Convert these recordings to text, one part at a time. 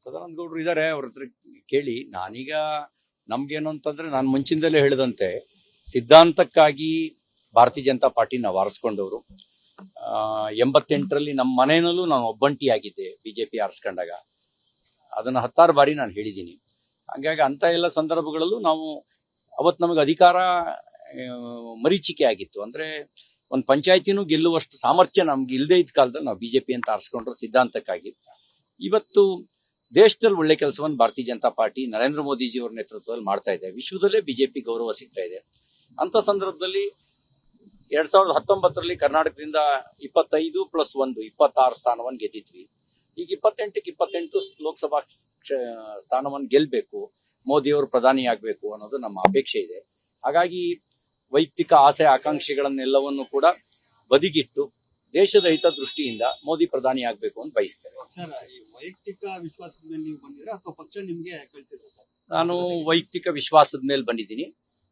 ಸದಾನಂದ ಗೌಡರು ಇದ್ದಾರೆ, ಅವ್ರ ಹತ್ರ ಕೇಳಿ. ನಾನೀಗ ನಮ್ಗೇನು ಅಂತಂದ್ರೆ, ನಾನು ಮುಂಚಿಂದಲೇ ಹೇಳಿದಂತೆ ಸಿದ್ಧಾಂತಕ್ಕಾಗಿ ಭಾರತೀಯ ಜನತಾ ಪಾರ್ಟಿ ನಾವು ಆರಿಸ್ಕೊಂಡವರು. 88ರಲ್ಲಿ ನಮ್ಮ ಮನೆಯಲ್ಲೂ ನಾನು ಒಬ್ಬಂಟಿಯಾಗಿದ್ದೆ ಬಿಜೆಪಿ ಆರಿಸ್ಕೊಂಡಾಗ. ಅದನ್ನ 10 ಬಾರಿ ನಾನು ಹೇಳಿದ್ದೀನಿ. ಹಾಗಾಗಿ ಅಂತ ಎಲ್ಲ ಸಂದರ್ಭಗಳಲ್ಲೂ ನಾವು ಅವತ್ತು ನಮಗೆ ಅಧಿಕಾರ ಮರೀಚಿಕೆ ಆಗಿತ್ತು. ಅಂದ್ರೆ ಒಂದು ಪಂಚಾಯತಿನೂ ಗೆಲ್ಲುವಷ್ಟು ಸಾಮರ್ಥ್ಯ ನಮ್ಗೆ ಇಲ್ಲದೆ ಇದ್ದ ಕಾಲದಲ್ಲಿ ನಾವು ಬಿಜೆಪಿ ಅಂತ ಆರಿಸ್ಕೊಂಡ್ರು ಸಿದ್ಧಾಂತಕ್ಕಾಗಿ. ಇವತ್ತು ದೇಶದಲ್ಲಿ ಒಳ್ಳೆ ಕೆಲಸವನ್ನು ಭಾರತೀಯ ಜನತಾ ಪಾರ್ಟಿ ನರೇಂದ್ರ ಮೋದಿಜಿ ಅವರ ನೇತೃತ್ವದಲ್ಲಿ ಮಾಡ್ತಾ ಇದೆ. ವಿಶ್ವದಲ್ಲೇ ಬಿಜೆಪಿ ಗೌರವ ಸಿಗ್ತಾ ಇದೆ. ಅಂತ ಸಂದರ್ಭದಲ್ಲಿ 2019ರಲ್ಲಿ ಕರ್ನಾಟಕದಿಂದ 25+1 26 ಸ್ಥಾನವನ್ನು ಗೆದ್ದಿದ್ವಿ. ಈಗ 28ಕ್ಕೆ 28 ಲೋಕಸಭಾ ಸ್ಥಾನವನ್ನು ಗೆಲ್ಲಬೇಕು, ಮೋದಿಯವರು ಪ್ರಧಾನಿ ಆಗ್ಬೇಕು ಅನ್ನೋದು ನಮ್ಮ ಅಪೇಕ್ಷೆ ಇದೆ. ಹಾಗಾಗಿ ವೈಯಕ್ತಿಕ ಆಸೆ ಆಕಾಂಕ್ಷೆಗಳನ್ನೆಲ್ಲವನ್ನು ಕೂಡ ಬದಿಗಿಟ್ಟು ದೇಶದ ಹಿತದೃಷ್ಟಿಯಿಂದ ಮೋದಿ ಪ್ರಧಾನಿ ಆಗ್ಬೇಕು ಅಂತ ಬಯಸ್ತೇನೆ. ವೈಯಕ್ತಿಕ ವಿಶ್ವಾಸದ ಮೇಲೆ ನೀವು ಬಂದಿರಾ ಅಥವಾ ಪಕ್ಷ ನಿಮ್ಗೆ ಕಳಿಸಿದ್ರೆ ಸರ್? ನಾನು ವೈಯಕ್ತಿಕ ವಿಶ್ವಾಸದ ಮೇಲೆ ಬಂದಿದ್ದೀನಿ.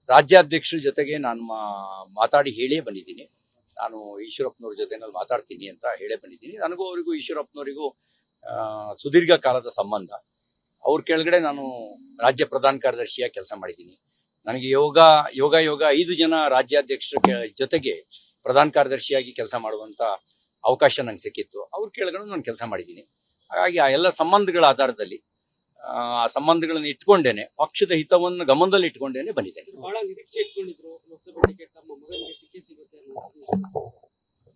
ರಾಜ್ಯಾಧ್ಯಕ್ಷರ ಜೊತೆಗೆ ನಾನು ಮಾತಾಡಿ ಹೇಳೇ ಬಂದಿದ್ದೀನಿ. ನಾನು ಈಶ್ವರಪ್ಪನವ್ರ ಜೊತೆನಲ್ಲಿ ಮಾತಾಡ್ತೀನಿ ಅಂತ ಹೇಳೇ ಬಂದಿದ್ದೀನಿ. ನನಗೂ ಅವರಿಗೂ ಈಶ್ವರಪ್ಪನವರಿಗೂ ಸುದೀರ್ಘ ಕಾಲದ ಸಂಬಂಧ. ಅವ್ರ ಕೆಳಗಡೆ ನಾನು ರಾಜ್ಯ ಪ್ರಧಾನ ಕಾರ್ಯದರ್ಶಿಯಾಗಿ ಕೆಲಸ ಮಾಡಿದ್ದೀನಿ. ನನಗೆ ಯೋಗ 5 ಜನ ರಾಜ್ಯಾಧ್ಯಕ್ಷರ ಜೊತೆಗೆ ಪ್ರಧಾನ ಕಾರ್ಯದರ್ಶಿಯಾಗಿ ಕೆಲಸ ಮಾಡುವಂತ ಅವಕಾಶ ನಂಗೆ ಸಿಕ್ಕಿತ್ತು. ಅವ್ರ ಕೆಳಗಡೆ ನಾನು ಕೆಲಸ ಮಾಡಿದ್ದೀನಿ. ಹಾಗಾಗಿ ಆ ಎಲ್ಲ ಸಂಬಂಧಗಳ ಆಧಾರದಲ್ಲಿ ಆ ಸಂಬಂಧಗಳನ್ನು ಇಟ್ಕೊಂಡೇನೆ, ಪಕ್ಷದ ಹಿತವನ್ನು ಗಮನದಲ್ಲಿ ಇಟ್ಕೊಂಡೇನೆ ಬಂದಿದ್ದೇನೆ. ಬಹಳ ನಿರೀಕ್ಷೆ ಇಟ್ಕೊಂಡಿದ್ರು ಲೋಕಸಭೆ ಟಿಕೆಟ್ ತಮ್ಮ ಮಗನಿಗೆ ಸಿಗುತ್ತೆ.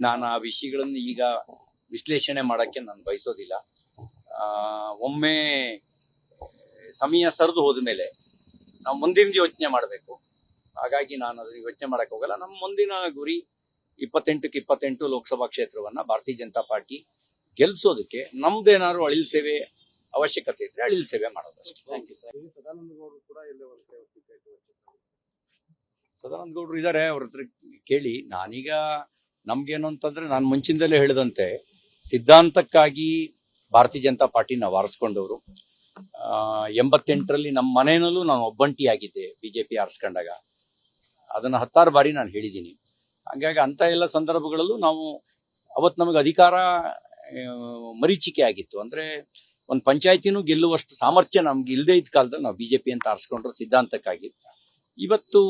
ನಾನು ಆ ವಿಷಯಗಳನ್ನು ಈಗ ವಿಶ್ಲೇಷಣೆ ಮಾಡಕ್ಕೆ ನಾನು ಬಯಸೋದಿಲ್ಲ. ಒಮ್ಮೆ ಸಮಯ ಸರಿದು ಹೋದ ಮೇಲೆ ನಾವು ಮುಂದಿನ ಯೋಚನೆ ಮಾಡಬೇಕು. ಹಾಗಾಗಿ ನಾನು ಅದನ್ನ ಯೋಚನೆ ಮಾಡಕ್ ಹೋಗಲ್ಲ. ನಮ್ಮ ಮುಂದಿನ ಗುರಿ 28ಕ್ಕೆ 28 ಲೋಕಸಭಾ ಕ್ಷೇತ್ರವನ್ನ ಭಾರತೀಯ ಜನತಾ ಪಾರ್ಟಿ ಗೆಲ್ಸೋದಕ್ಕೆ ನಮ್ದೇನಾದ್ರು ಅಳಿಲ್ ಸೇವೆ ಅವಶ್ಯಕತೆ ಇದ್ರೆ ಅಳಿಲ್ ಸೇವೆ ಮಾಡೋದಷ್ಟೇ. ಸದಾನಂದ ಗೌಡರು ಕೂಡ ಸದಾನಂದ ಗೌಡರು ಇದ್ದಾರೆ, ಅವ್ರ ಹತ್ರ ಕೇಳಿ. ನಾನೀಗ ನಮ್ಗೇನು ಅಂತಂದ್ರೆ, ನಾನು ಮುಂಚಿಂದಲೇ ಹೇಳಿದಂತೆ ಸಿದ್ಧಾಂತಕ್ಕಾಗಿ ಭಾರತೀಯ ಜನತಾ ಪಾರ್ಟಿ ನಾವು ಆರಿಸ್ಕೊಂಡವರು. 88ರಲ್ಲಿ ನಮ್ಮ ಮನೆಯಲ್ಲೂ ನಾನು ಒಬ್ಬಂಟಿಯಾಗಿದ್ದೆ ಬಿಜೆಪಿ ಆರಿಸ್ಕೊಂಡಾಗ. ಅದನ್ನ 10 ಬಾರಿ ನಾನು ಹೇಳಿದ್ದೀನಿ. ಹಾಗಾಗಿ ಅಂತ ಎಲ್ಲ ಸಂದರ್ಭಗಳಲ್ಲೂ ನಾವು ಅವತ್ತು ನಮಗೆ ಅಧಿಕಾರ ಮರೀಚಿಕೆ ಆಗಿತ್ತು. ಅಂದ್ರೆ ಒಂದು ಪಂಚಾಯತಿನೂ ಗೆಲ್ಲುವಷ್ಟು ಸಾಮರ್ಥ್ಯ ನಮ್ಗೆ ಇಲ್ಲದೆ ಇದ್ದ ಕಾಲದಲ್ಲಿ ನಾವು ಬಿಜೆಪಿ ಅಂತ ಆರಿಸ್ಕೊಂಡ್ರು ಸಿದ್ಧಾಂತಕ್ಕಾಗಿ. ಇವತ್ತು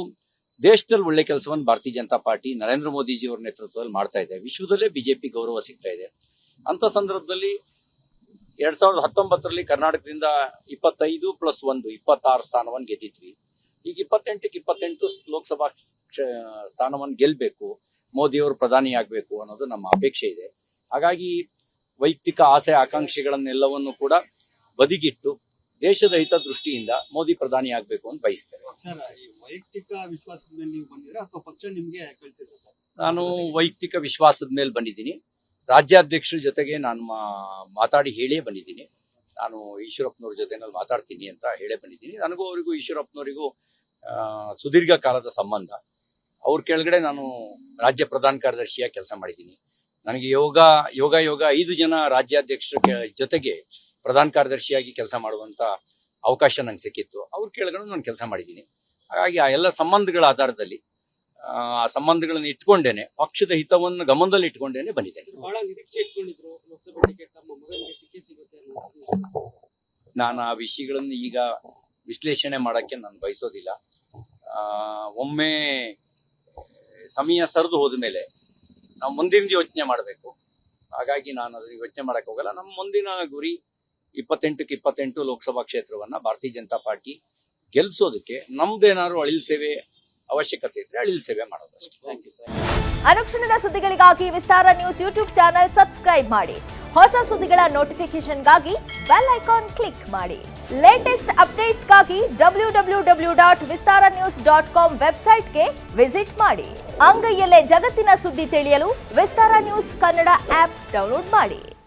ದೇಶದಲ್ಲಿ ಒಳ್ಳೆ ಕೆಲಸವನ್ನು ಭಾರತೀಯ ಜನತಾ ಪಾರ್ಟಿ ನರೇಂದ್ರ ಮೋದಿಜಿ ಅವರ ನೇತೃತ್ವದಲ್ಲಿ ಮಾಡ್ತಾ ಇದೆ. ವಿಶ್ವದಲ್ಲೇ ಬಿಜೆಪಿ ಗೌರವ ಸಿಗ್ತಾ ಇದೆ. ಅಂತ ಸಂದರ್ಭದಲ್ಲಿ 2019ರಲ್ಲಿ ಕರ್ನಾಟಕದಿಂದ 25+1 26 ಸ್ಥಾನವನ್ನು ಗೆದ್ದಿದ್ವಿ. ಈಗ 28ಕ್ಕೆ 28 ಲೋಕಸಭಾ ಸ್ಥಾನವನ್ನು ಗೆಲ್ಲಬೇಕು, ಮೋದಿಯವರು ಪ್ರಧಾನಿ ಆಗ್ಬೇಕು ಅನ್ನೋದು ನಮ್ಮ ಅಪೇಕ್ಷೆ ಇದೆ. ಹಾಗಾಗಿ ವೈಯಕ್ತಿಕ ಆಸೆ ಆಕಾಂಕ್ಷೆಗಳನ್ನೆಲ್ಲವನ್ನು ಕೂಡ ಬದಿಗಿಟ್ಟು ದೇಶದ ಹಿತದೃಷ್ಟಿಯಿಂದ ಮೋದಿ ಪ್ರಧಾನಿ ಆಗ್ಬೇಕು ಅಂತ ಬಯಸ್ತೇನೆ. ವೈಯಕ್ತಿಕ ವಿಶ್ವಾಸದ ಮೇಲೆ ನೀವು ಬಂದಿರಾ ಅಥವಾ ಪಕ್ಷ ನಿಮ್ಗೆ ಕಳಿಸಿದ್ರೆ ಸರ್? ನಾನು ವೈಯಕ್ತಿಕ ವಿಶ್ವಾಸದ ಮೇಲೆ ಬಂದಿದ್ದೀನಿ. ರಾಜ್ಯಾಧ್ಯಕ್ಷರ ಜೊತೆಗೆ ನಾನು ಮಾತಾಡಿ ಹೇಳೇ ಬಂದಿದ್ದೀನಿ. ನಾನು ಈಶ್ವರಪ್ಪನವ್ರ ಜೊತೆನಲ್ಲಿ ಮಾತಾಡ್ತೀನಿ ಅಂತ ಹೇಳೇ ಬಂದಿದ್ದೀನಿ. ನನಗೂ ಅವರಿಗೂ ಈಶ್ವರಪ್ಪನವರಿಗೂ ಸುದೀರ್ಘ ಕಾಲದ ಸಂಬಂಧ. ಅವ್ರ ಕೆಳಗಡೆ ನಾನು ರಾಜ್ಯ ಪ್ರಧಾನ ಕಾರ್ಯದರ್ಶಿಯಾಗಿ ಕೆಲಸ ಮಾಡಿದ್ದೀನಿ. ನನಗೆ ಯೋಗ 5 ಜನ ರಾಜ್ಯಾಧ್ಯಕ್ಷರ ಜೊತೆಗೆ ಪ್ರಧಾನ ಕಾರ್ಯದರ್ಶಿಯಾಗಿ ಕೆಲಸ ಮಾಡುವಂತ ಅವಕಾಶ ನಂಗೆ ಸಿಕ್ಕಿತ್ತು. ಅವ್ರ ಕೆಳಗಡೆ ನಾನು ಕೆಲಸ ಮಾಡಿದ್ದೀನಿ. ಹಾಗಾಗಿ ಆ ಎಲ್ಲ ಸಂಬಂಧಗಳ ಆಧಾರದಲ್ಲಿ ಆ ಸಂಬಂಧಗಳನ್ನು ಇಟ್ಕೊಂಡೇನೆ, ಪಕ್ಷದ ಹಿತವನ್ನು ಗಮನದಲ್ಲಿ ಇಟ್ಕೊಂಡೇನೆ ಬಂದಿದ್ದೇನೆ. ಬಹಳ ನಿರೀಕ್ಷೆ ಇಟ್ಕೊಂಡಿದ್ರು ಲೋಕಸಭೆ ಟಿಕೆಟ್ ತಮ್ಮ ಮಗನಿಗೆ ಸಿಗುತ್ತೆ. ನಾನು ಆ ವಿಷಯಗಳನ್ನು ಈಗ ವಿಶ್ಲೇಷಣೆ ಮಾಡಕ್ಕೆ ನಾನು ಬಯಸೋದಿಲ್ಲ. ಒಮ್ಮೆ ಸಮಯ ಸರಿದು ಹೋದ ಮೇಲೆ ನಾವು ಮುಂದಿನ ಯೋಚನೆ ಮಾಡಬೇಕು. ಹಾಗಾಗಿ ನಾನು ಅದನ್ನ ಯೋಚನೆ ಮಾಡಕ್ ಹೋಗಲ್ಲ. ನಮ್ಮ ಮುಂದಿನ ಗುರಿ 28ಕ್ಕೆ 28 ಲೋಕಸಭಾ ಕ್ಷೇತ್ರವನ್ನ ಭಾರತೀಯ ಜನತಾ ಪಾರ್ಟಿ ಗೆಲ್ಸೋದಕ್ಕೆ ನಮ್ದೇನಾದ್ರು ಅಳಿಲ್ ಸೇವೆ ಅವಶ್ಯಕತೆ ಇದ್ರೆ ಅಳಿಲ್ ಸೇವೆ ಮಾಡೋದಷ್ಟೇ. ಅನುಕ್ಷಣದ ಸುದ್ದಿಗಳಿಗಾಗಿ ವಿಸ್ತಾರ ನ್ಯೂಸ್ ಯೂಟ್ಯೂಬ್ ಚಾನೆಲ್ ಸಬ್ಸ್ಕ್ರೈಬ್ ಮಾಡಿ. ಹೊಸ ಸುದ್ದಿಗಳ ನೋಟಿಫಿಕೇಶನ್ಗಾಗಿ ಬೆಲ್ ಐಕಾನ್ ಕ್ಲಿಕ್ ಮಾಡಿ. ಲೇಟೆಸ್ಟ್ ಅಪ್ಡೇಟ್ಸ್ಗಾಗಿ www.vistaranews.com ವೆಬ್ಸೈಟ್ಗೆ ವಿಸಿಟ್ ಮಾಡಿ. ಅಂಗೈಯಲ್ಲೇ ಜಗತ್ತಿನ ಸುದ್ದಿ ತಿಳಿಯಲು ವಿಸ್ತಾರ ನ್ಯೂಸ್ ಕನ್ನಡ ಆಪ್ ಡೌನ್ಲೋಡ್ ಮಾಡಿ.